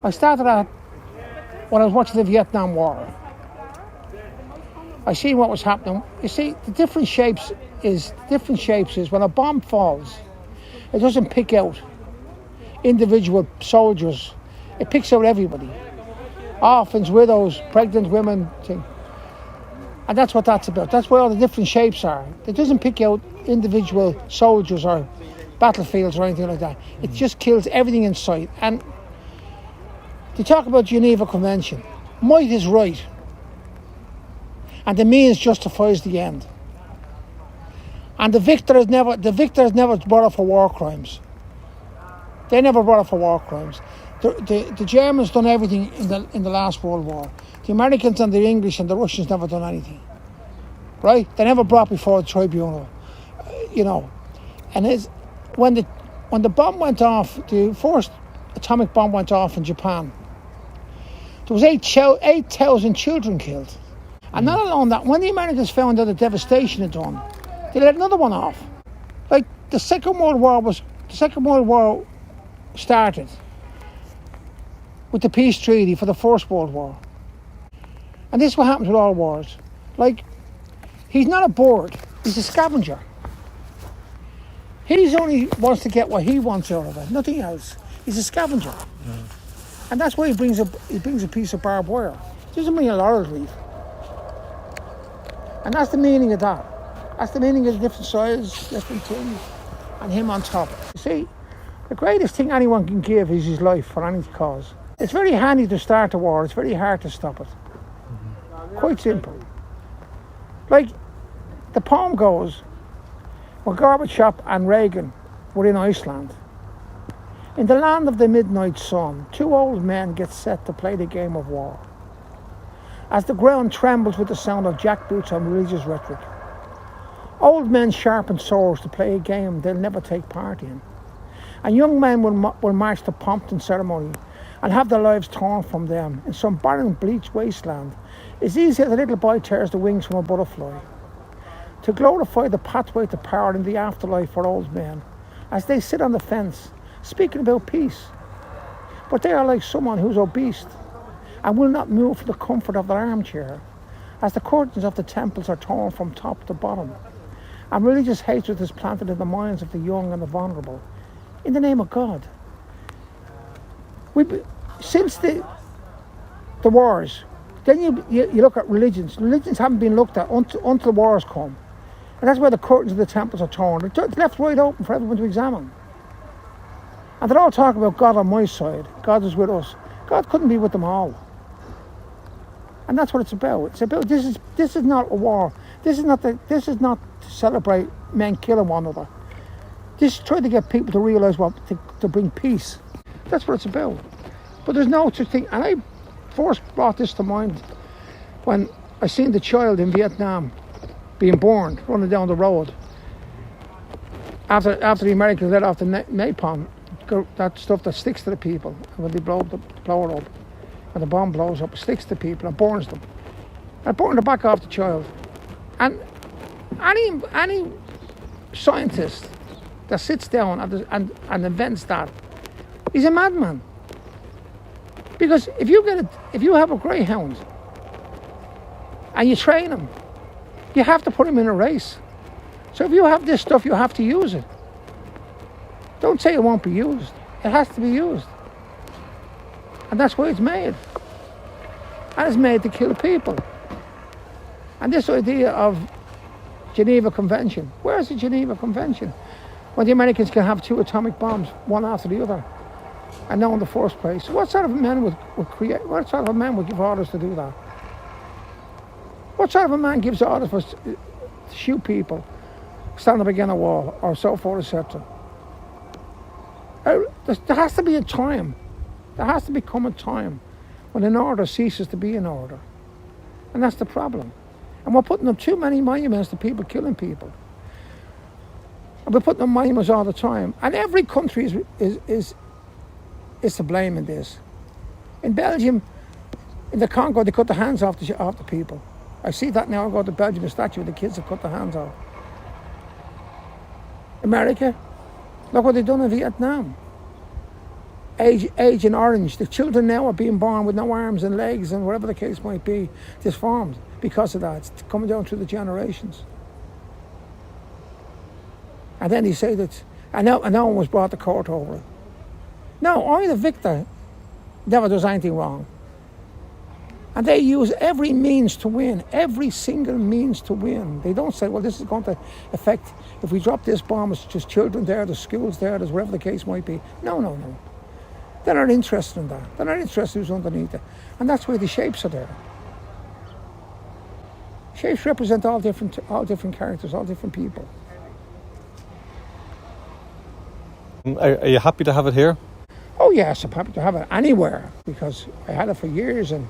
I started that when I was watching the Vietnam War. I seen what was happening. You see, the different shapes is when a bomb falls, it doesn't pick out individual soldiers. It picks out everybody. Orphans, widows, pregnant women, thing. And that's what that's about. That's where all the different shapes are. It doesn't pick out individual soldiers or battlefields or anything like that. It just kills everything in sight. And to talk about Geneva Convention, might is right. And the means justifies the end. And the victor has never brought up for war crimes. They never brought up for war crimes. The Germans done everything in the last World War. The Americans and the English and the Russians never done anything. Right? They never brought before a tribunal. And when the bomb went off, the first atomic bomb went off in Japan, there was 8,000 children killed. And not alone that, when the Americans found out the devastation had done, they let another one off. Like the Second World War started with the peace treaty for the First World War. And this is what happens with all wars. Like, he's not a bird, he's a scavenger. He only wants to get what he wants out of it, nothing else. He's a scavenger. Yeah. And that's why he brings a piece of barbed wire. He doesn't bring a laurel leaf. And that's the meaning of that. That's the meaning of the different sides, different things, and him on top. You see, the greatest thing anyone can give is his life for any cause. It's very handy to start a war, it's very hard to stop it. Quite simple. Like, the poem goes, when Gorbachev and Reagan were in Iceland, in the land of the midnight sun, two old men get set to play the game of war. As the ground trembles with the sound of jackboots and religious rhetoric, old men sharpen swords to play a game they'll never take part in. And young men will march to pomp and ceremony and have their lives torn from them in some barren, bleak wasteland. It's easy as a little boy tears the wings from a butterfly. To glorify the pathway to power in the afterlife for old men, as they sit on the fence, speaking about peace. But they are like someone who's obese and will not move from the comfort of their armchair, as the curtains of the temples are torn from top to bottom, and religious hatred is planted in the minds of the young and the vulnerable, in the name of God. Since the wars, then you look at religions. Religions haven't been looked at until the wars come. And that's why the curtains of the temples are torn. It's left wide open for everyone to examine. And they're all talking about God on my side. God is with us. God couldn't be with them all. And that's what it's about. It's about this is not a war. This is not to celebrate men killing one another. This is trying to get people to realise to bring peace. That's what it's about. But there's no such thing. And I first brought this to mind when I seen the child in Vietnam being born, running down the road. After the Americans let off the napalm, that stuff that sticks to the people, and when they blow it up, and the bomb blows up, it sticks to people and burns them. And burning the back off the child. And any scientist that sits down and invents that, he's a madman. Because if you have a greyhound and you train him, you have to put him in a race. So if you have this stuff, you have to use it. Don't say it won't be used. It has to be used. And that's why it's made. And it's made to kill people. And this idea of Geneva Convention, where's the Geneva Convention? When the Americans can have two atomic bombs, one after the other, and now in the first place. What sort of man would give orders to do that? What sort of a man gives orders to shoot people, stand up against a wall, or so forth, etc.? There has to be a time. There has to become a time when an order ceases to be an order. And that's the problem. And we're putting up too many monuments to people killing people. And we're putting up monuments all the time. And every country is to blame in this. In Belgium, in the Congo, they cut the hands off the people. I see that now. I go to Belgium, the statue of the kids that cut the hands off. America, look what they've done in Vietnam. Agent Orange. The children now are being born with no arms and legs and whatever the case might be, disformed because of that. It's coming down through the generations. And then he said that, and no one was brought to court over it. No, only the victor never does anything wrong. And they use every means to win, every single means to win. They don't say, well, this is going to affect, if we drop this bomb, it's just children there, there's schools there, there's whatever the case might be. No. They're not interested in that. They're not interested in who's underneath it. And that's why the shapes are there. Shapes represent all different characters, all different people. Are you happy to have it here? Oh yes, I'm happy to have it anywhere because I had it for years. And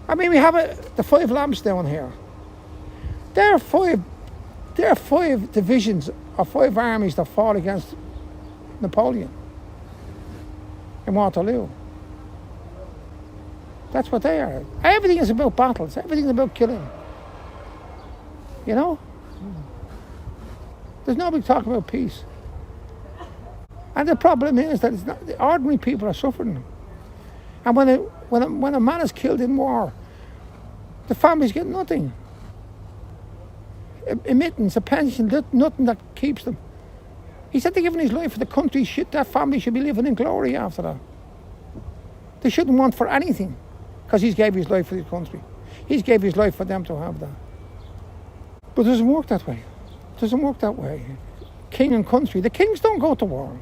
I mean, we have the 5 lamps down here. There are five divisions or 5 armies that fought against Napoleon in Waterloo. That's what they are. Everything is about battles. Everything is about killing. You know? There's nobody talking about peace. And the problem is that it's not, the ordinary people are suffering. And when a man is killed in war, the families get nothing. A mittens, a pension, nothing that keeps them. He said they're giving his life for the country. That family should be living in glory after that. They shouldn't want for anything because he's gave his life for the country. He's gave his life for them to have that. But it doesn't work that way. It doesn't work that way. King and country. The kings don't go to war.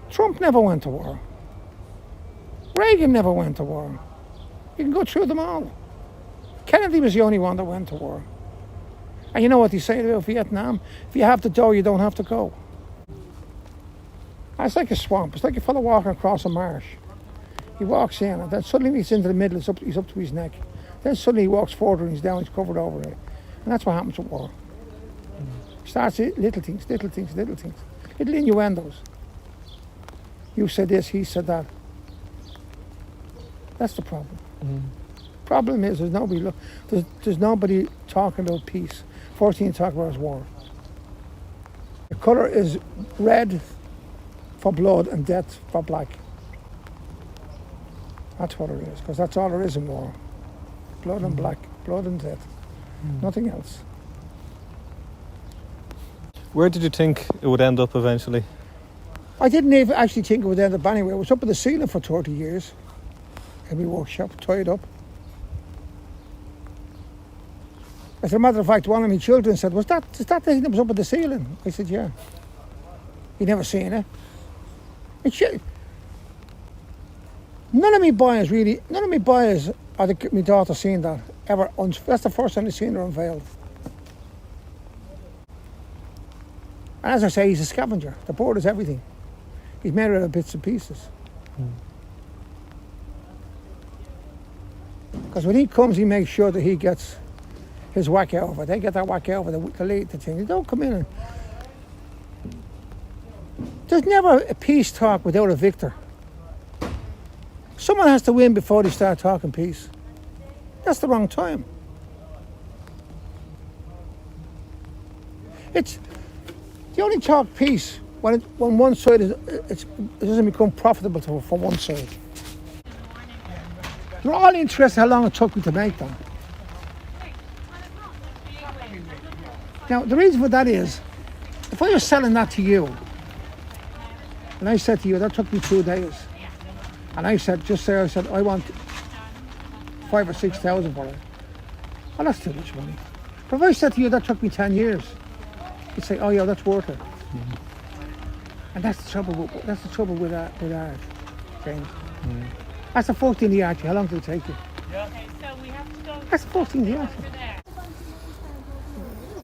Trump never went to war. Reagan never went to war. You can go through them all. Kennedy was the only one that went to war. And you know what they say about Vietnam? If you have to go, you don't have to go. It's like a swamp. It's like a fellow walking across a marsh. He walks in and then suddenly he's into the middle, he's up to his neck. Then suddenly he walks forward and he's down, he's covered over it. And that's what happens with war. Starts little things. Little innuendos. You said this, he said that. That's the problem. Problem is there's nobody talking about peace. First thing you talk about is war. The colour is red for blood and death for black. That's what it is, because that's all there is in war. Blood and black, blood and death. Nothing else. Where did you think it would end up eventually? I didn't even actually think it would end up anywhere. It was up in the ceiling for 30 years. In my workshop, tied up. As a matter of fact, one of my children said, is that the thing that was up at the ceiling? I said, yeah. He'd never seen it. None of my boys or my daughter seen that ever. That's the first time they've seen her unveiled. And as I say, he's a scavenger. The board is everything. He's made out of bits and pieces. Because when he comes, he makes sure that he gets his whack over. They get that whack over, the lead, the thing. They don't come in and... There's never a peace talk without a victor. Someone has to win before they start talking peace. That's the wrong time. It's... You only talk peace when one side it doesn't become profitable for one side. You're all interested how long it took me to make them. Now, the reason for that is, if I was selling that to you, and I said to you, that took me 2 days, and I said, I want 5,000 or 6,000 for it. Well, that's too much money. But if I said to you, that took me 10 years, you'd say, oh yeah, that's worth it. And that's the trouble with art, James. That's the 14th art. How long did it take you? Okay, so we have to go. That's the 14th art. Over there.